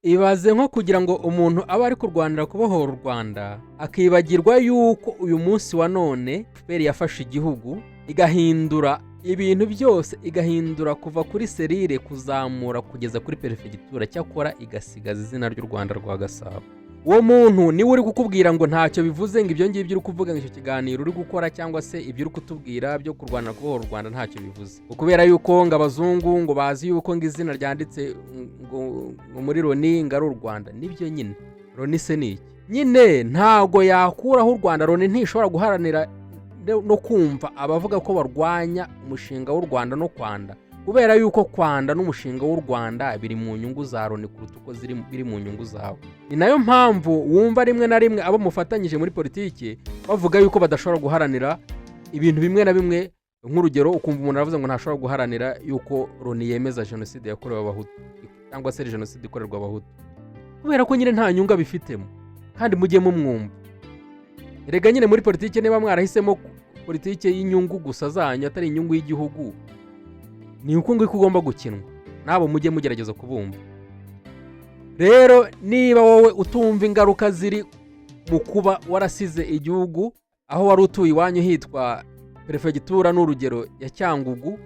ibaze nko kugira ngo umuntu abe ari kurwanira kubohora u Rwanda akibagirwa yuko uyu munsi wa none FPR yafashe igihugu igahindura ibintu byose, igahindura kuva kuri serire kuzamura kugeza kuri perefegitura, cyakora igasigaza izina ry'u Rwanda rwa Gasabo. Uwo muntu niwe uri kukubwira ngo ntacyo bivuze, ngo ibyo ngibyo uri kuvuga ngo icyo kiganiro uri gukora cyangwa se ibyo uri kutubwira byo kurwana kubohora u Rwanda ntacyo bivuze, kubera yuko ngo abazungu ngo bazi yuko ngo izina ryanditse ngo muri Loni ngo ari u Rwanda. Nibyo nyine, Loni se ni iki nyine? Ntago yakuraho u Rwanda. Loni ntishobora guharanira no kumva abavuga ko barwanya umushinga w'u Rwanda no kwanda, kubera yuko kwanda n'umushinga w'u Rwanda biri mu nyungu za Loni kuruta uko biri mu nyungu zawe. Ni nayo mpamvu wumva rimwe na rimwe abo mufatanyije muri politiki bavuga yuko badashobora guharanira ibintu bimwe na bimwe. Nk'urugero, ukumva umuntu aravuze ngo ntashobora guharanira yuko Loni yemeza jenoside yakorewe Abahutu cyangwa se jenoside ikorerwa Abahutu, kubera ko nyine nta nyungu bifitemo. Kandi mujye mumwumva, erega nyine muri politiki niba mwarahisemo politiki y'inyungu gusa zanyu atari inyungu y'igihugu, ni uko ngiko ugomba gukinwa, nabo mujye mugerageza kubumva. Rero niba wowe utumva ingaruka ziri mu kuba warasize igihugu, aho wari utuye iwanyu hitwa perefegitura n'urugero ya Cyangugu,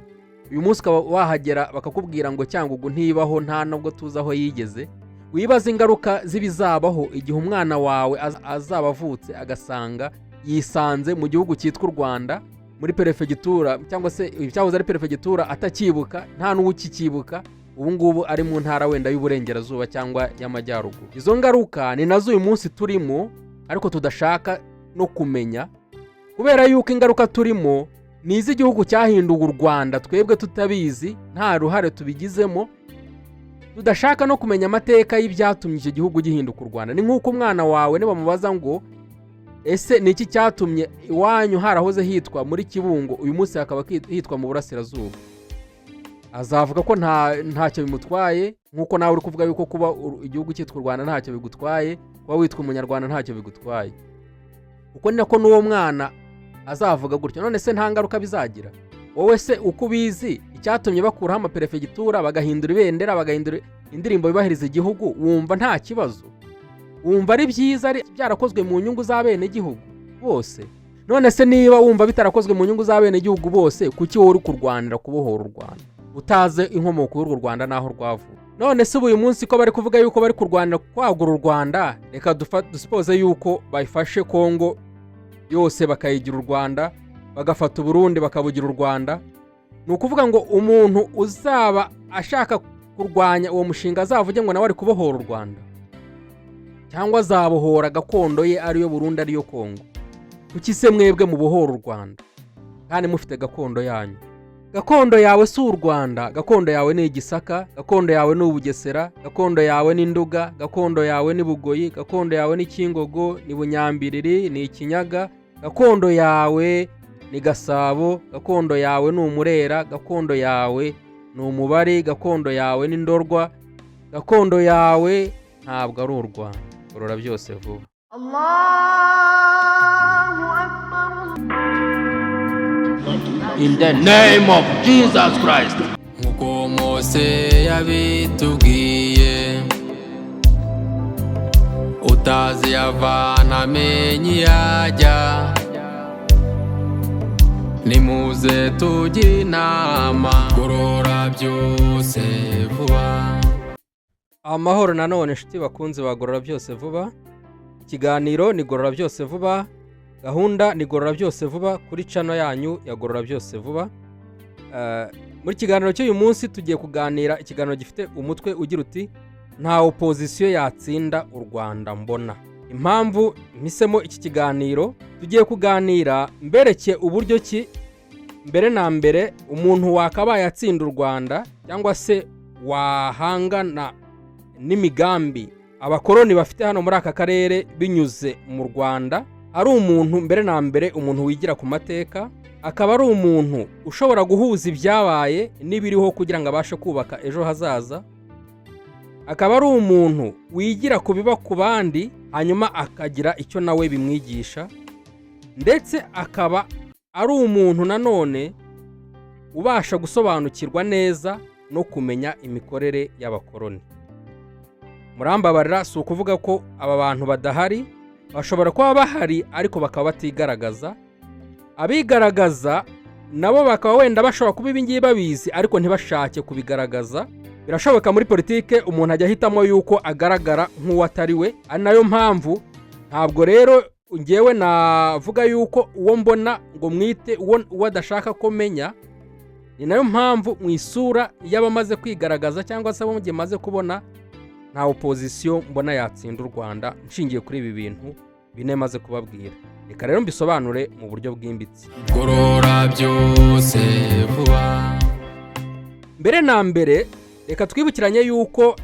uyu munsi ukaba wahagera bakakubwira ngo Cyangugu ntibaho, nta nubwo tuzi aho yigeze, wibaza ingaruka z'ibizabaho igihe umwana wawe azaba avutse agasanga yisanze mu gihugu cyitwa u Rwanda muri perefegitura, cyangwa se cyahoze ari perefegitura atakibuka, nta n'uwo ukikibuka, ubu ngubu ari mu ntara wenda y'uburengerazuba cyangwa y'amajyaruguru. Izo ngaruka ni nazo uyu munsi turimo, ariko tudashaka no kumenya, kubera yuko ingaruka turimo ni iz'igihugu cyahinduye u Rwanda, twebwe tutabizi, nta ruhare tubigizemo, tudashaka no kumenya amateka y'ibyatumye icyo gihugu gihinduka u Rwanda. Ni nk'uko umwana wawe nibamubaza ngo ese ni iki cyatumye iwanyu harahoze hitwa muri Kibungo uyu munsi hakaba hitwa mu Burasirazuba, azavuga ko ntacyo bimutwaye, nk'uko nawe uri kuvuga yuko kuba igihugu cyitwa u Rwanda ntacyo bigutwaye, kuba witwa umunyarwanda ntacyo bigutwaye. uko ni nako n'uwo mwana azavuga gutyo. None se nta ngaruka bizagira? Wowe se uko ubizi icyatumye bakuraho amaperefegitura bagahindura ibendera, bagahindura indirimbo bibahiriza igihugu, wumva nta kibazo? Wumva ari byiza, ari byarakozwe mu nyungu z'abene igihugu bose? None se niba wumva bitarakozwe mu nyungu z'abene igihugu bose, kuki wowe uri kurwanira kubohora u Rwanda utaze inkomoko y'u Rwanda naho rwavuye? None se uyu munsi ko bari kuvuga yuko bari kurwanira kwagura u Rwanda, reka dusipoze yuko bayifashe Kongo yose bakayigira u Rwanda, bagafata Burundi bakabugira u Rwanda. Ni ukuvuga ngo umuntu uzaba ashaka kurwanya uwo mushinga azavuge ngo nawe ari kubohora u Rwanda, cyangwa azabohora gakondo ye ariyo Burundi ariyo Kongo. Kuki se mwebwe mubohora u Rwanda kandi mufite gakondo yanyu? Gakondo yawe si u Rwanda, gakondo yawe ni Igisaka, gakondo yawe ni Ubugesera, gakondo yawe ni Nduga, gakondo yawe ni Bugoyi, gakondo yawe ni Kingogo, ni Bunyambiriri, ni Ikinyaga, gakondo yawe ni Gasabo, gakondo yawe ni Umurera, gakondo yawe ni Umubari, gakondo yawe ni Ndorwa, gakondo yawe ntabwo ari u Rwanda. Gorora byose vuba. Allahu Akbar. In the name of Jesus Christ. Nkuko Mose yabitubwiye, utazi yavana amenye yajya, nimuze tujye inama, gorora byose vuba. Amahoro nanone nshuti bakunzi bagorora byose vuba. Ikiganiro ni gorora byose vuba, gahunda ni gorora byose vuba kuri channel yanyu ya gorora byose vuba. Muri kiganiro cy'uyu munsi tugiye kuganira ikiganiro gifite umutwe ugira uti nta opposition yatsinda u Rwanda mbona. Impamvu mpisemo iki kiganiro, tugiye kuganira mbereke uburyo ki mbere na mbere umuntu wakabaye atsinda u Rwanda cyangwa se wahangana n'imigambi abakoroni bafite hano muri aka karere binyuze mu Rwanda, ari umuntu mbere na mbere umuntu wigira ku mateka, akaba ari umuntu ushobora guhuza ibyabaye n'ibiriho kugira ngo abashe kubaka ejo hazaza, akaba ari umuntu wigira ku biba ku bandi hanyuma akagira icyo nawe bimwigisha, ndetse akaba ari umuntu nanone ubasha gusobanukirwa neza no kumenya imikorere y'abakoroni. murambabarira si ukuvuga ko aba bantu badahari, bashobora kuba bahari ariko bakaba batigaragaza. Abigaragaza nabo bakaba wenda bashobora kuba ibingibi babizi ariko ntibashake kubigaragaza. Birashoboka muri politike umuntu ajya ahitamo yuko agaragara nk'uwatari we, ari nayo mpamvu ntabwo rero ngewe navuga yuko uwo mbona ngo mwite uwo adashaka ko menya. Ni nayo mpamvu mu isura y'abamaze kwigaragaza cyangwa se abo mugiye maze kubona, nta opposition mbona yatsinda u Rwanda nshingiye kuri ibi bintu bine maze kubabwira. Reka rero mbisobanure mu buryo bwimbitse. Gorora byose vuba. Mbere na mbere reka twibukiranye yuko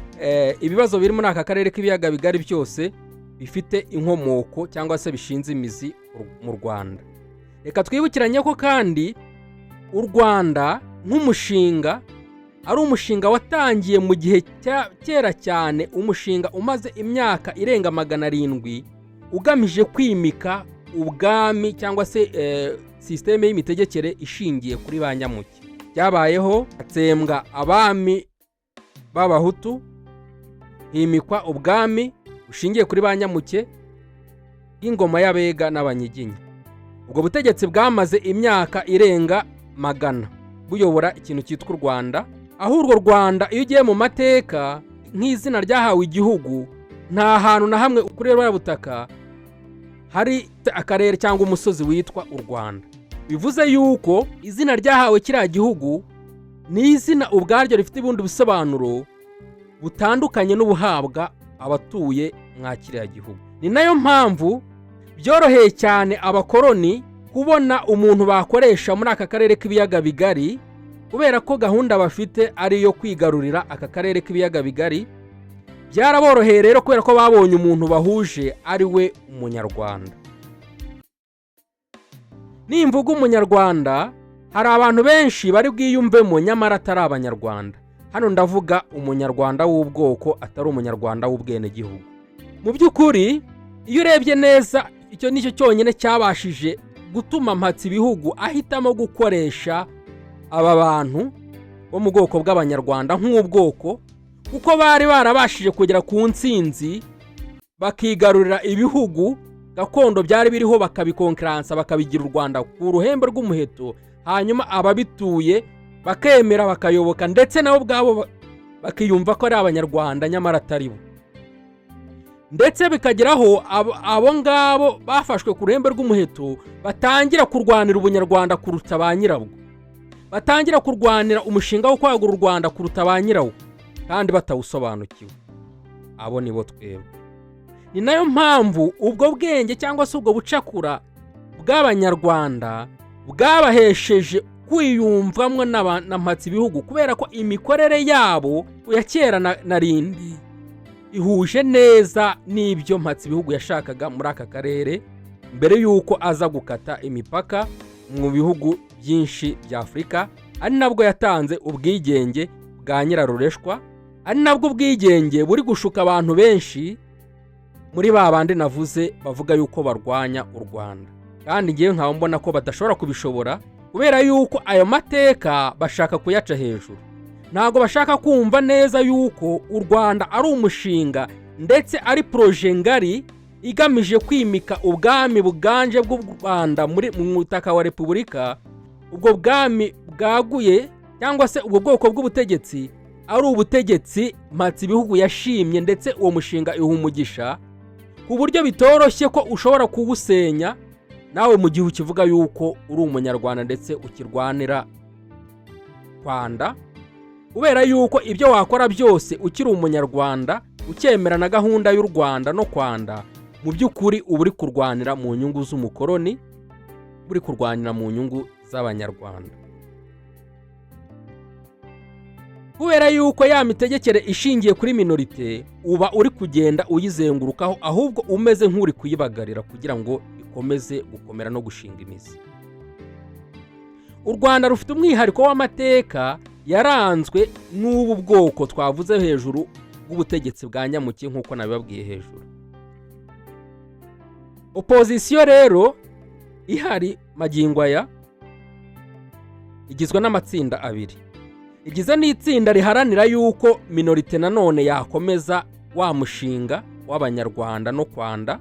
ibibazo biri muri aka karere k'ibiyaga bigari byose bifite inkomoko cyangwa se bishinze imizi mu Rwanda. Reka twibukiranye ko kandi u Rwanda nk'umushinga ari umushinga watangiye mu gihe kera cyane, umushinga umaze imyaka irenga 700 ugamije kwimika ubwami cyangwa se systeme y'imitegekere ishingiye kuri ba nyamuke. Byabayeho hatsembwa abami b'abahutu, himikwa ubwami bushingiye kuri ba nyamuke bw'ingoma y'Abega n'Abanyiginya. Ubwo butegetsi bwamaze imyaka irenga 100 buyobora ikintu cyitwa u Rwanda, aho urwo Rwanda iyo ugiye mu mateka nk'izina ryahawe igihugu, nta hantu na hamwe kuri rwa butaka hari akarere cyangwa umusozi witwa u Rwanda. Bivuze yuko izina ryahawe kiriya gihugu ni izina ubwaryo rifite ubundi busobanuro butandukanye n'ubuhabwa abatuye mwa kiriya gihugu. Ni nayo mpamvu byoroheye cyane abakoroni kubona umuntu bakoresha muri aka karere k'ibiyaga bigari, kubera ko gahunda bafite ari yo kwigarurira aka karere k'ibiyaga bigari. Byaraboroheye rero kubera ko babonye umuntu bahuje ari we umunyarwanda. Nimvuga umunyarwanda, hari abantu benshi bari bwiyumvemo nyamara atari abanyarwanda. Hano ndavuga umunyarwanda w'ubwoko, atari umunyarwanda w'ubwene gihugu. Mu by'ukuri iyo urebye neza, icyo nicyo cyonyine cyabashije gutuma mpatsi ibihugu ahitamo gukoresha aba bantu bo mu bwoko bw'abanyarwanda nk'ubwoko, kuko bari barabashije kugera ku ntsinzi bakigarurira ibihugu gakondo byari biriho, bakabikonkeransa bakabigira u Rwanda ku ruhembe rw'umuheto, hanyuma ababituye bakemera bakayoboka, ndetse nabo ubwabo bakiyumva ko ari abanyarwanda nyamara atari bo. Ndetse bikageraho abo ngabo bafashwe ku ruhembe rw'umuheto batangira kurwanira ubunyarwanda kuruta ba nyirabwo, batangira kurwanira umushinga wo kwagura u Rwanda kuruta ba nyirawo, kandi batawusobanukiwe. Abo nibo twebwe. Ni nayo mpamvu ubwo bwenge cyangwa se ubwo bucakura bw'abanyarwanda bwabahesheje kwiyumvamwo na mpatsi ibihugu, kubera ko imikorere yabo ya kera na rindi ihuje neza n'ibyo mpatsi ibihugu yashakaga muri aka karere mbere yuko aza gukata imipaka mu bihugu byinshi bya Afurika. Ari nabwo yatanze ubwigenge bwa Nyirarureshwa, ari nabwo ubwigenge buri gushuka abantu benshi muri babandi navuze bavuga yuko barwanya u Rwanda, kandi ngiye nkaba mbona ko badashobora kubishobora, kubera yuko ayo mateka bashaka kuyaca hejuru. Ntago bashaka kumva neza yuko u Rwanda ari umushinga ndetse ari proje ngari igamije kwimika ubwami buganje bw'u Rwanda mu mutaka wa Repubulika. Ubwo bwami bwaguye cyangwa se ubwo bwoko bw'ubutegetsi ari ubutegetsi mpatsi ibihugu yashimye, ndetse uwo mushinga ihumugisha ku buryo bitoroshye ko ushobora kuwusenya nawe mu gihe ukivuga yuko uri umunyarwanda ndetse ukirwanira Rwanda, kubera yuko ibyo wakora byose ukiri umunyarwanda ukemera na gahunda y'u Rwanda no Kwanda, mu by'ukuri uba uri kurwanira mu nyungu z'umukoroni, uri kurwanira mu nyungu z'abanyarwanda. Kubera yuko ya mitegekere ishingiye kuri minorite uba uri kugenda uyizengurukaho, ahubwo umeze nk'uri kuyibagarira kugira ngo ikomeze gukomera no gushinga imizi. U Rwanda rufite umwihariko w'amateka yaranzwe n'ubu bwoko twavuze hejuru bw'ubutegetsi bwa nyamuke nk'uko nabibabwiye hejuru. Opposition rero ihari magingo aya igizwe n'amatsinda abiri. Igize n'itsinda riharanira yuko minorite nanone yakomeza wa mushinga w'abanyarwanda no kwanda.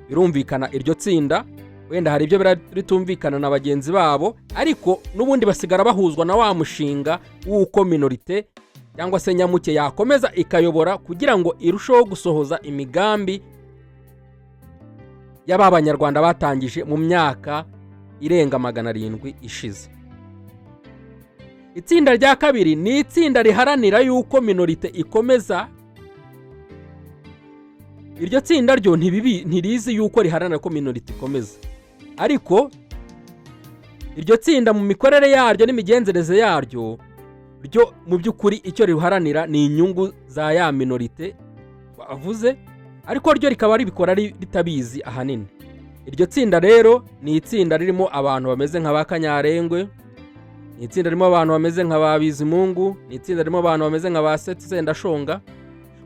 Birumvikana iryo tsinda wenda hari ibyo ritumvikana na bagenzi babo, ariko n'ubundi basigara bahuzwa na wa mushinga w'uko minorite cyangwa se nyamuke yakomeza ikayobora kugira ngo irusheho gusohoza imigambi y'abanyarwanda batangije mu myaka irenga 700 ishize. Itsinda rya kabiri ni itsinda riharanira yuko minorite ikomeza. Iryo tsinda ryo ntirizi yuko riharanira ko minorite ikomeza, ariko iryo tsinda mu mikorere yaryo n'imigenzereze yaryo ryo mu by'ukuri icyo riharanira ni inyungu za ya minorite bavuze, ariko ryo rikaba ribikora ritabizi ahanini. Iryo tsinda rero ni itsinda ririmo abantu bameze nka Bakanyarengwe, ni itsinda ririmo abantu bameze nka Babizimungu, ni itsinda ririmo abantu bameze nka Sendashonga,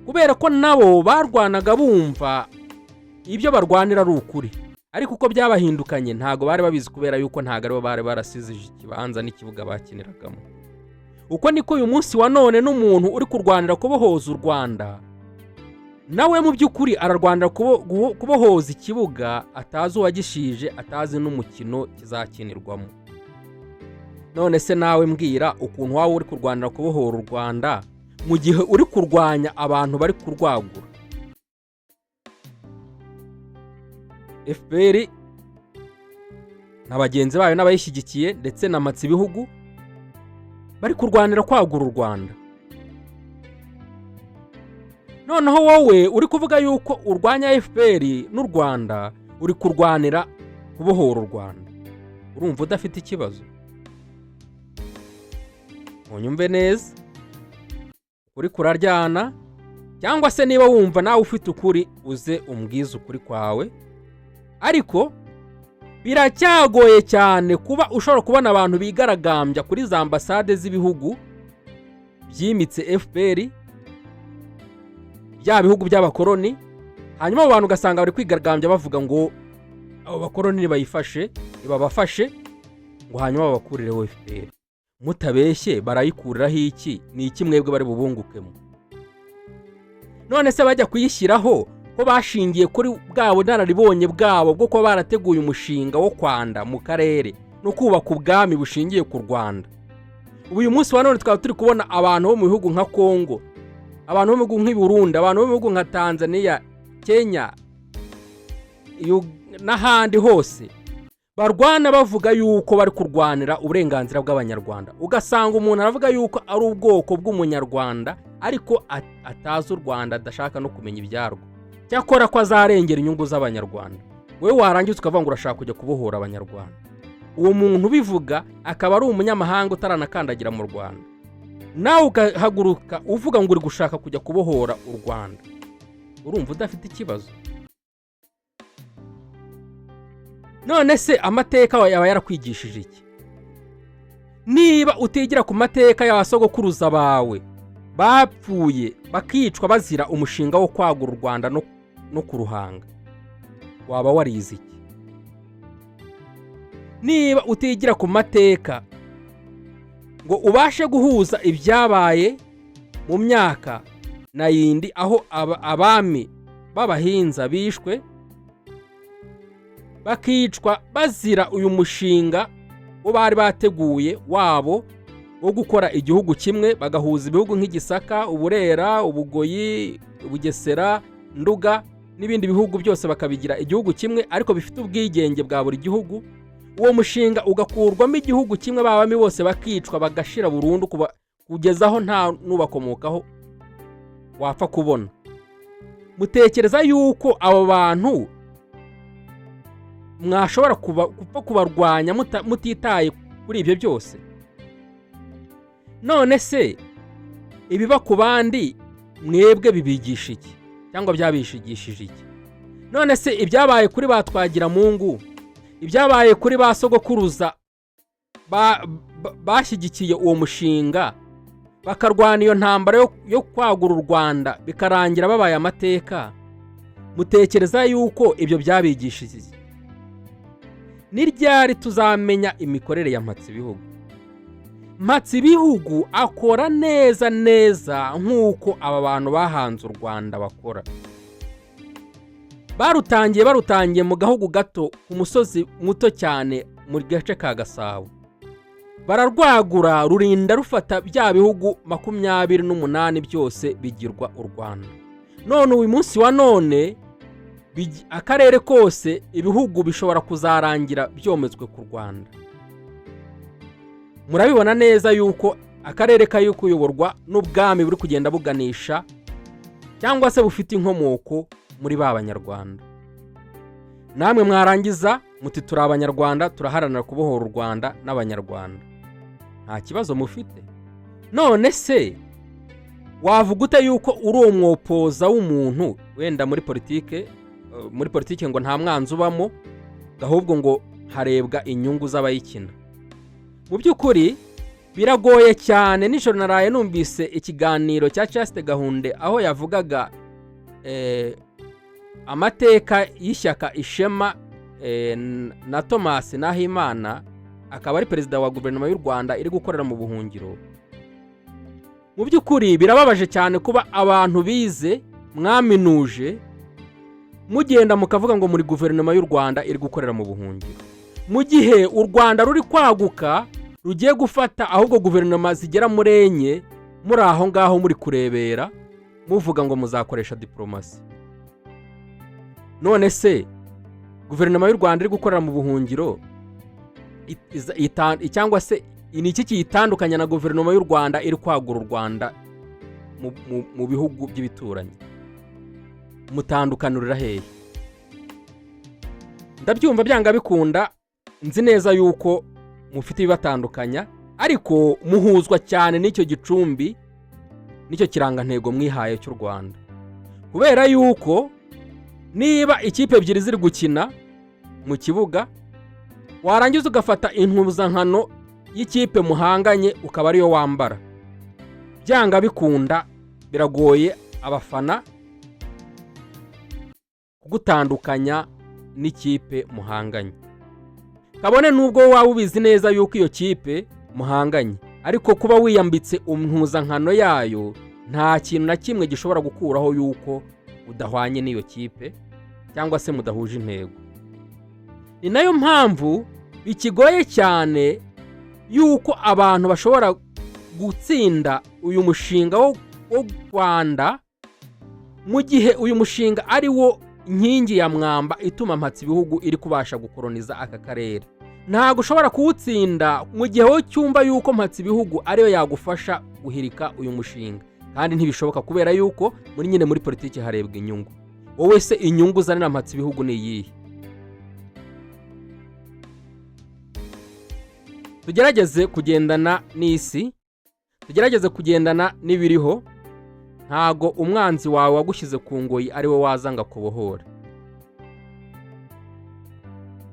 kubera ko nabo barwanaga bumva ibyo barwanira ari ukuri, ariko uko byabahindukanye ntago bari babizi kubera yuko ntago aribo bari barasize ikibanza n'ikibuga bakiniragamo. Uko niko uyu munsi wa none n'umuntu uri kurwanira kubohoza u Rwanda nawe mu by'ukuri ararwanira kubohoza ikibuga atazi uwagishije, atazi n'umukino kizakinirwamo. None se nawe mbwira ukuntu wawe uri kurwanira kubohora u Rwanda mu gihe uri kurwanya abantu bari kurwagura. FPR na bagenzi bayo n'abayishyigikiye ndetse na matsi bihugu bari kurwanira kwagura u Rwanda. Noneho wowe uri kuvuga yuko urwanya FPR n'u Rwanda uri kurwanira kubohora u Rwanda, urumva udafite ikibazo? Munyumve neza, uri kuraryana, cyangwa se niba wumva nawe ufite ukuri uze umbwize ukuri kwawe. Ariko biracyagoye cyane kuba ushobora kubona abantu bigaragambya kuri za ambasade z'ibihugu byimitse FPR, bya bihugu by'abakoroni, hanyuma abo bantu ugasanga bari kwigaragambya bavuga ngo abo bakoroni nibayifashe ibabafashe ngo hanyuma babakurireho FPR. Mutabeshye barayikuriraho iki? Ni iki mwebwe bari bubungukemo? None se bajya kuyishyiraho ko bashingiye kuri bwabo nararibonye bwabo bwo ko barateguye umushinga wo kwanda mu karere no kubaka ubwami bushingiye ku Rwanda. Uyu munsi wa none twaba turi kubona abantu bo mu bihugu nka Kongo, abantu bo mu bihugu nk'i Burundi, abantu bo mu bihugu nka Tanzania, Kenya n'ahandi hose barwana bavuga yuko bari kurwanira uburenganzira bw'abanyarwanda. Ugasanga umuntu aravuga yuko ari ubwoko bw'umunyarwanda ariko atazi u Rwanda, adashaka no kumenya ibyarwo, cyakora ko azarengera inyungu z'abanyarwanda. Wewe warangiza ukavuga ngo urashaka kujya kubohora abanyarwanda. Uwo muntu bivuga akaba ari umunyamahanga utaranakandagira mu Rwanda, nawe ugahaguruka uvuga ngo uri gushaka kujya kubohora u Rwanda, urumva udafite ikibazo? None se amateka yaba yarakwigishije iki? Niba utigira ku mateka y'abasogokuruza bawe bapfuye bakicwa bazira umushinga wo kwagura u Rwanda no kuruhanga, waba warize iki? Niba utigira ku mateka ngo ubashe guhuza ibyabaye mu myaka na yindi aho abami b'abahinza bishwe bakicwa bazira uyu mushinga wo bari bateguye wabo wo gukora igihugu kimwe, bagahuza ibihugu nk'Igisaka, Uburera, Ubugoyi, Bugesera, Nduga n'ibindi bihugu byose bakabigira igihugu kimwe ariko bifite ubwigenge bwa buri gihugu. Uwo mushinga ugakurwamo igihugu kimwe, babami bose bakicwa bagashira burundu kugezaho nta nubakomokaho wapfa kubona. Mutekereza yuko abo bantu mwashobora kubarwanya mutitaye kuri ibyo byose? None se ibiba ku bandi mwebwe bibigisha iki cyangwa byabishigishije iki? None se ibyabaye kuri Batwagiramungu, ibyabaye kuri basogokuruza bashyigikiye uwo mushinga bakarwana iyo ntambara yo kwagura u Rwanda bikarangira babaye amateka, mutekereza yuko ibyo byabigishije iki? Ni ryari tuzamenya imikorere ya mpatsi bihugu? Mpatsibihugu akora neza nk'uko aba bantu bahanze u Rwanda bakora. Barutangiye mu gahugu gato ku musozi muto cyane mu gace ka Gasabo. Bararwagura rurinda rufata bya bihugu 28 byose bigirwa u Rwanda. None uyu munsi wa none akarere kose ibihugu bishobora kuzarangira byometswe ku Rwanda. Murabibona neza yuko akarere kayo kuyoborwa n'ubwami buri kugenda buganisha cyangwa se bufite inkomoko muri b'abanyarwanda. Namwe mwarangiza muti turi abanyarwanda turaharanira kubohora u Rwanda n'abanyarwanda. Nta kibazo mufite. None se wavuga ute yuko uri umwopoza w'umuntu wenda muri politike ngo nta mwanzi ubamo, ahubwo ngo harebwa inyungu z'abayikina? Mu by'ukuri biragoye cyane. Nijoro naraye numvise ikiganiro cya Chaste Gahunde aho yavugaga amateka y'ishyaka Ishema na Thomas Nahimana, akaba ari perezida wa guverinoma y'u Rwanda iri gukorera mu buhungiro. Mu by'ukuri birababaje cyane kuba abantu bize mwaminuje mugenda mukavuga ngo muri guverinoma y'u Rwanda iri gukorera mu buhungiro, mu gihe u Rwanda ruri kwaguka rugiye gufata ahubwo guverinoma zigera muri enye muri aho ngaho muri kurebera muvuga ngo muzakoresha diplomasi. None se guverinoma y'u Rwanda iri gukorera mu buhungiro cyangwa se ni iki kiyitandukanya na guverinoma y'u Rwanda iri kwagura u Rwanda mu bihugu by'ibituranyi? Mutandukanurira hehe? Ndabyumva byanga bikunda, nzi neza yuko mufite ibibatandukanya, ariko muhuzwa cyane n'icyo gicumbi nicyo kirangantego mwihaye cy'u Rwanda. Kubera yuko niba ikipe ebyiri ziri gukina mu kibuga, warangiza ugafata impuzankano y'ikipe muhanganye ukaba ariyo wambara, byanga bikunda biragoye abafana kugutandukanya n'ikipe muhanganye. Kabone nubwo waba ubizi neza yuko iyo kipe muhanganye, ariko kuba wiyambitse impuzankano yayo nta kintu na kimwe gishobora gukuraho yuko udahwanye n'iyo kipe cyangwa se mudahuje intego. Ni nayo mpamvu bikigoye cyane yuko abantu bashobora gutsinda uyu mushinga wo Rwanda, mu gihe uyu mushinga ari wo inkingi ya mwamba ituma Mpatsibihugu iri kubasha gukoroniza aka karere. Ntago ushobora kuwutsinda mu gihe wowe cyumva yuko Mpatsibihugu ariyo yagufasha guhirika uyu mushinga, kandi ntibishoboka kubera yuko muri politiki harebwa inyungu. Wowe se inyungu zanira Mpatsibihugu ni iyihe? Tugerageze kugendana n'isi, tugerageze kugendana n'ibiriho. Ntago umwanzi wawe wagushyize ku ngoyi ari we wazanga kubohora.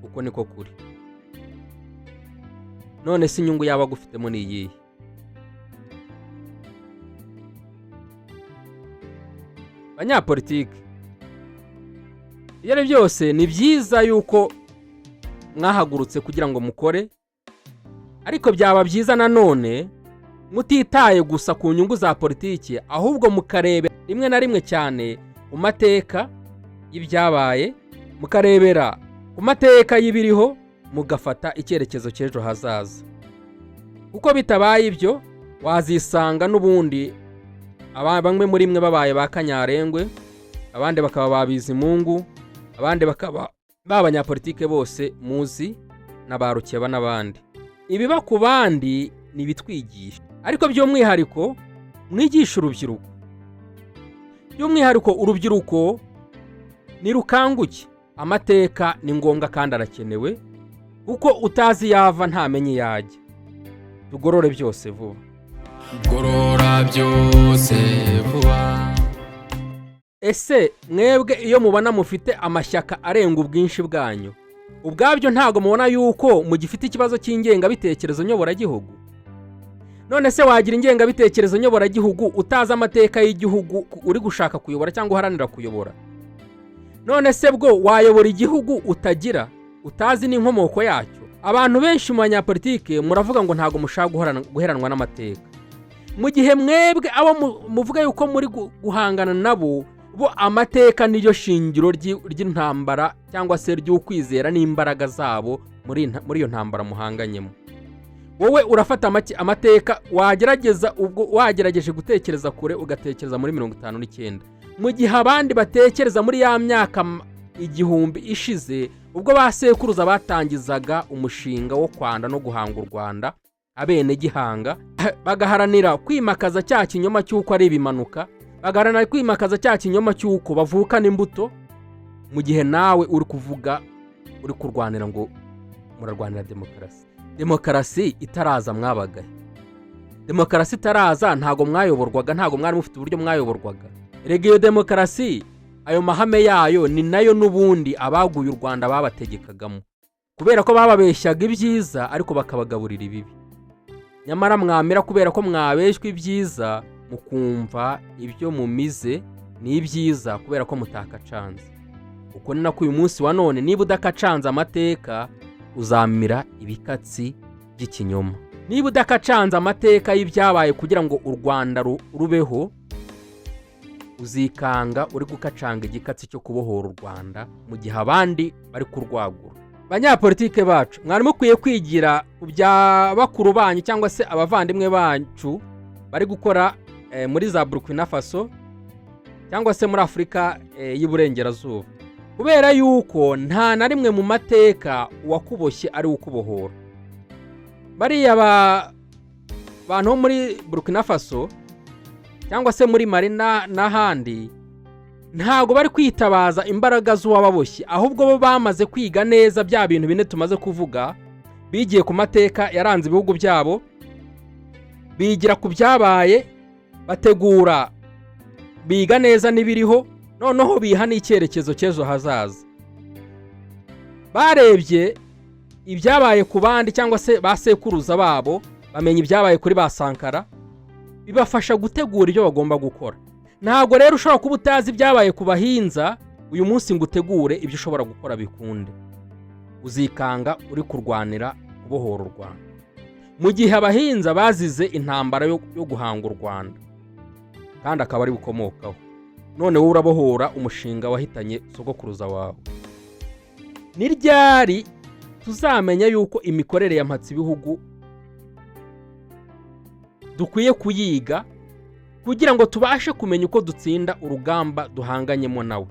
Uko niko kuri. None se inyungu yaba gufitemo ni iyihe? Banyapolitike, iyo ari byose ni byiza yuko mwahagurutse kugira ngo mukore, ariko byaba byiza nanone mutitaye gusa ku nyungu za politiki, ahubwo mukarebe rimwe na rimwe cyane mu mateka y'ibyabaye, mukarebera ku mateka y'ibiriho, mugafata icyerekezo cy'ejo hazaza. Kuko bitabaye ibyo wazisanga n'ubundi bamwe muri mwe babaye ba Kanyarengwe, abandi bakaba babizimungu, abandi bakaba b'abanyapolitike bose muzi na ba Rukeba n'abandi. Ibiba ku bandi ni bitwigisha, ariko by'umwihariko mwigisha urubyiruko. By'umwihariko urubyiruko ni rukanguke. Amateka ni ngombwa kandi arakenewe, kuko utazi yava ntamenye yajya. Tugorore byose vuba. Gorora byose vuba. Ese mwebwe iyo mubona mufite amashyaka arenga ubwinshi bwanyu, ubwabyo ntago mubona yuko mugifite ikibazo cy'ingengabitekerezo nyoboragihugu? None se wagira ingengabitekerezo nyoboragihugu utazi amateka y'igihugu uri gushaka kuyobora cyangwa uharanira kuyobora? None se bwo wayobora igihugu utazi n'inkomoko yacyo? abantu benshi mu banyapolitike muravuga ngo ntago mushaka guheranwa n'amateka, mu gihe mwebwe abo muvuga yuko muri guhangana nabo bo amateka niyo shingiro ry'intambara cyangwa se ry'ukwizera n'imbaraga zabo muri iyo ntambara muhanganyemo. Wowe urafata amateka wagerageje gutekereza kure ugatekereza muri 59, mu gihe abandi batekereza muri ya myaka igihumbi ishize ubwo basekuruza batangizaga umushinga wo kwanda no guhanga u Rwanda abene gihanga, bagaharanira kwimakaza cya kinyoma cy'uko ari ibimanuka, bagaharanira kwimakaza cya kinyoma cy'uko bavukana imbuto, mu gihe nawe uri kuvuga uri kurwanira ngo murarwanira demokarasi itaraza mwabagaye. Demokarasi itaraza ntago mwayoborwaga, ntago mwari mufite uburyo mwayoborwaga. Erega iyo demokarasi ayo mahame yayo ni nayo n'ubundi abaguye u Rwanda babategekagamo, kubera ko bababeshyaga ibyiza ariko bakabagaburira ibibi. Nyamara mwamera kubera ko mwabeshwe ibyiza mukumva ibyo mumize ni ibyiza kubera ko mutakacanze. Uko ni nako uyu munsi wa none niba udakacanze amateka uzamira ibikatsi by'ikinyoma. Niba udakacanze amateka y'ibyabaye kugira ngo u Rwanda rubeho, uzikanga uri gukacanga igikatsi cyo kubohora u Rwanda mu gihe abandi bari kurwagura. Banyapolitike bacu mwari mukwiye kwigira ku bya bakuru banyu cyangwa se abavandimwe bacu bari gukora muri za Burkina Faso cyangwa se muri Afurika y'Iburengerazuba, kubera yuko nta na rimwe mu mateka wakuboshye ari ukubohora. Bariya bantu bo muri Burkina Faso cyangwa se muri Mali n'ahandi ntago bari kwitabaza imbaraga z'uwababoshye, ahubwo bo bamaze kwiga neza bya bintu bine tumaze kuvuga, bigiye ku mateka yaranze ibihugu byabo, bigira ku byabaye, bategura, biga neza n'ibiriho, noneho biha n'icyerekezo cy'ejo hazaza. Barebye ibyabaye ku bandi cyangwa se basekuruza babo, bamenya ibyabaye kuri ba Sankara, bibafasha gutegura ibyo bagomba gukora. Ntago rero ushobora kuba utazi ibyabaye ku bahinza uyu munsi ngo utegure ibyo ushobora gukora bikunde. Uzikanga uri kurwanira kubohora u Rwanda, mu gihe abahinza bazize intambara yo guhanga u Rwanda kandi akaba ari bukomokaho. None wowe urabohora umushinga wahitanye sogokuruza wawe. Ni ryari tuzamenya yuko imikorere ya mpatsi ibihugu dukwiye kuyiga kugira ngo tubashe kumenya uko dutsinda urugamba duhanganyemo nawe?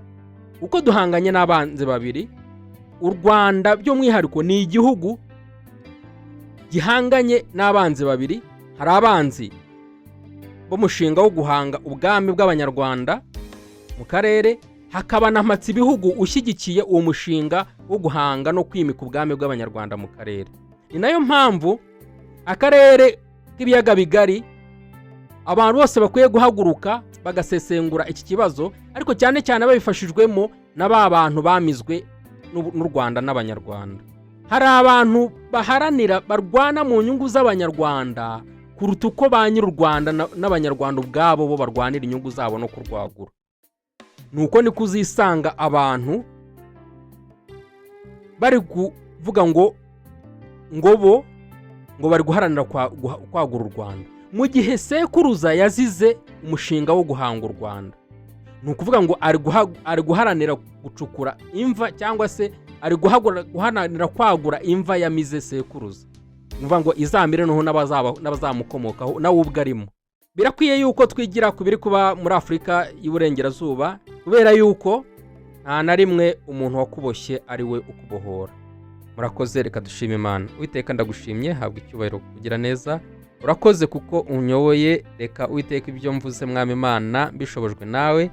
Uko duhanganye n'abanzi babiri, u Rwanda by'umwihariko ni igihugu gihanganye n'abanzi babiri. Hari abanzi bo mushinga wo guhanga ubwami bw'abanyarwanda mu karere, hakaba na mpatsi ibihugu ushyigikiye uwo mushinga wo guhanga no kwimika ubwami bw'abanyarwanda mu karere. Ni nayo mpamvu akarere k'ibiyaga bigari abantu bose bakwiye guhaguruka bagasesengura iki kibazo, ariko cyane cyane babifashijwemo na ba bantu bamizwe n'u Rwanda n'abanyarwanda. Hari abantu baharanira barwana mu nyungu z'abanyarwanda kuruta uko ba nyiri u Rwanda n'abanyarwanda ubwabo bo barwanira inyungu zabo no kurwagura. Nuko ni kuzisanga abantu bari kuvuga ngo bari guharanira kwagura u Rwanda, mu gihe sekuruza yazize umushinga wo guhanga u Rwanda. Ni ukuvuga ngo ari guharanira gucukura imva cyangwa se ari guharanira kwagura imva yamize sekuruza, ni ukuvuga ngo izamire noneho n'abazamukomokaho nawe ubwo arimo. Birakwiye yuko twigira ku biri kuba muri Afurika y'Iburengerazuba, kubera yuko nta na rimwe umuntu wakuboshye ari we ukubohora. Murakoze, reka dushime Imana. Uwiteka ndagushimye, habwa icyubahiro kugira neza. Urakoze kuko unyoboye, reka Uwiteka ibyo mvuze Mwami Imana bishobojwe nawe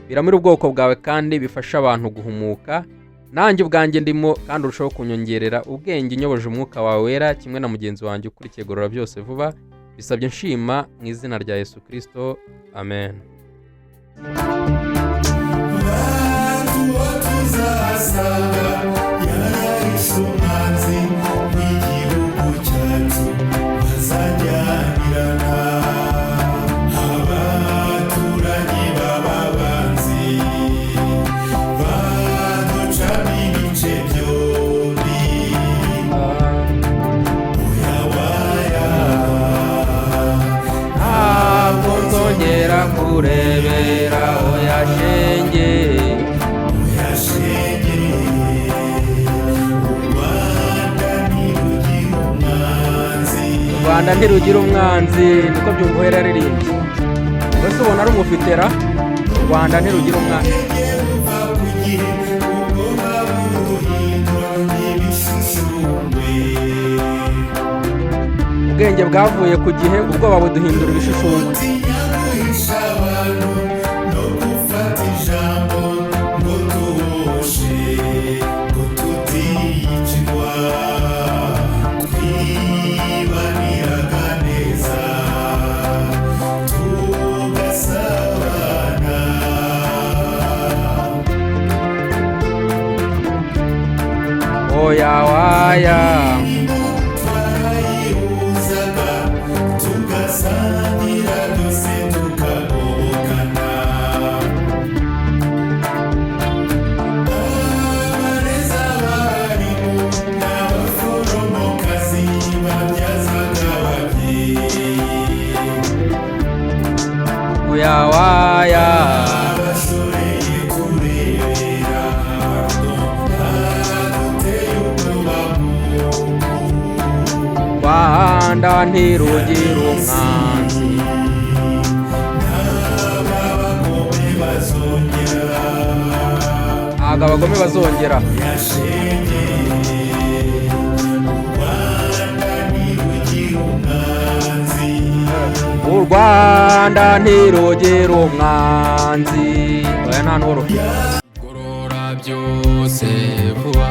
biramira ubwoko bwawe kandi bifasha abantu guhumuka. Nanjye ubwanjye ndimo kandi urushaho kunyongerera ubwenge inyoboje umwuka wawe wera, kimwe na mugenzi wanjye ukurikiye Gorora Byose vuba. Bisabye nshima mu izina rya Yesu Kristo, amen. rwanda ntirugira umwanzi niko byumvuhera yaririmbye mbese ubona ari umufitera u rwanda ntirugira umwanzi ubwenge bwavuye ku gihe ubwoba buduhindura ibishushungwe oya waya oya waya rwanda ntirugira umwanzi ntabwo abagome bazongera u rwanda ntirugira umwanzi oya nta n'uworoshye gorora byose vuba